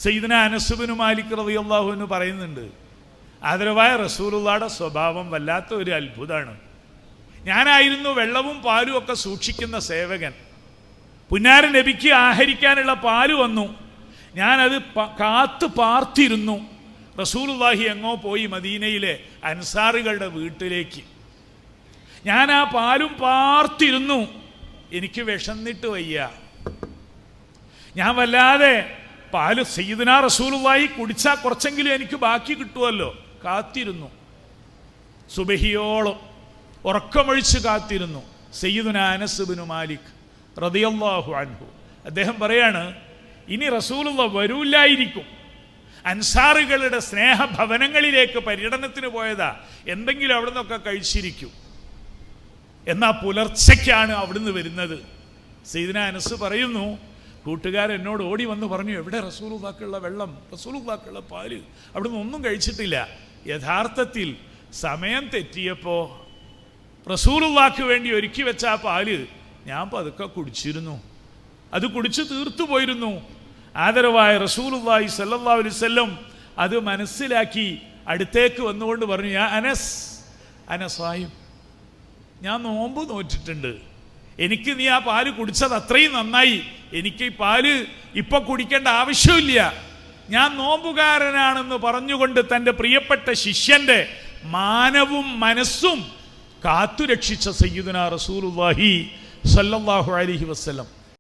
സയ്യിദുനാ അനസ് ബിൻ മാലിക് റളിയല്ലാഹു അൻഹു പറയുന്നുണ്ട്, ആദരവായ റസൂലുള്ളാഹിയുടെ സ്വഭാവം വല്ലാത്ത ഒരു അത്ഭുതമാണ്. ഞാനായിരുന്നു വെള്ളവും പാലും ഒക്കെ സൂക്ഷിക്കുന്ന സേവകൻ. പുന്നാര നബിക്ക് ആഹരിക്കാനുള്ള പാല് വന്നു, ഞാനത് കാത്തു പാർത്തിരുന്നു. റസൂലുള്ളാഹി എങ്ങോ പോയി മദീനയിലെ അൻസാറുകളുടെ വീട്ടിലേക്ക്. ഞാൻ ആ പാലും പാർത്തിരുന്നു. എനിക്ക് വിശന്നിട്ട് വയ്യ. ഞാൻ വല്ലാതെ പാല് സയ്യിദുനാ റസൂലുള്ളാഹി കുടിച്ചാൽ കുറച്ചെങ്കിലും എനിക്ക് ബാക്കി കിട്ടുമല്ലോ, കാത്തിരുന്നു. സുബഹിയോളം ഉറക്കമൊഴിച്ച് കാത്തിരുന്നു. സയ്യിദുനാ അനസ് ബിൻ മാലിക് റളിയല്ലാഹു അൻഹു അദ്ദേഹം പറയാണ്, ഇനി റസൂലുള്ളാഹി വരൂല്ലായിരിക്കും. അൻസാറുകളുടെ സ്നേഹഭവനങ്ങളിലേക്ക് പര്യടനത്തിന് പോയതാ, എന്തെങ്കിലും അവിടെ നിന്നൊക്കെ കഴിച്ചിരിക്കും. എന്നാൽ പുലർച്ചയ്ക്കാണ് അവിടുന്ന് വരുന്നത്. സയ്യിദുനാ അനസ് പറയുന്നു, കൂട്ടുകാരെന്നോട് ഓടി വന്ന് പറഞ്ഞു, എവിടെ റസൂലുള്ളാഹിക്കുള്ള വെള്ളം, റസൂലുള്ളാഹിക്കുള്ള പാല്? അവിടുന്ന് ഒന്നും കഴിച്ചിട്ടില്ല. യഥാർത്ഥത്തിൽ സമയം തെറ്റിയപ്പോൾ റസൂലുള്ളാഹിക്ക് വേണ്ടി ഒരുക്കി വെച്ച ആ പാല് ഞാൻ പതുക്കെ കുടിച്ചിരുന്നു. അത് കുടിച്ചു തീർത്തു പോയിരുന്നു. ആദരവായ റസൂലുള്ളാഹി സ്വല്ലല്ലാഹു അലൈഹി വസല്ലം അത് മനസ്സിലാക്കി അടുത്തേക്ക് വന്നുകൊണ്ട് പറഞ്ഞു, യാ അനസ്, അനസായും ഞാൻ നോമ്പ് നോറ്റിട്ടുണ്ട്. എനിക്ക് നീ ആ പാല് കുടിച്ചത് അത്രയും നന്നായി. എനിക്ക് ഈ പാല് ഇപ്പൊ കുടിക്കേണ്ട ആവശ്യമില്ല. ഞാൻ നോമ്പുകാരനാണെന്ന് പറഞ്ഞുകൊണ്ട് തൻ്റെ പ്രിയപ്പെട്ട ശിഷ്യന്റെ മാനവും മനസ്സും കാത്തുരക്ഷിച്ച സയ്യിദുനാ റസൂലുള്ളാഹി സ്വല്ലല്ലാഹു അലൈഹി വസല്ലം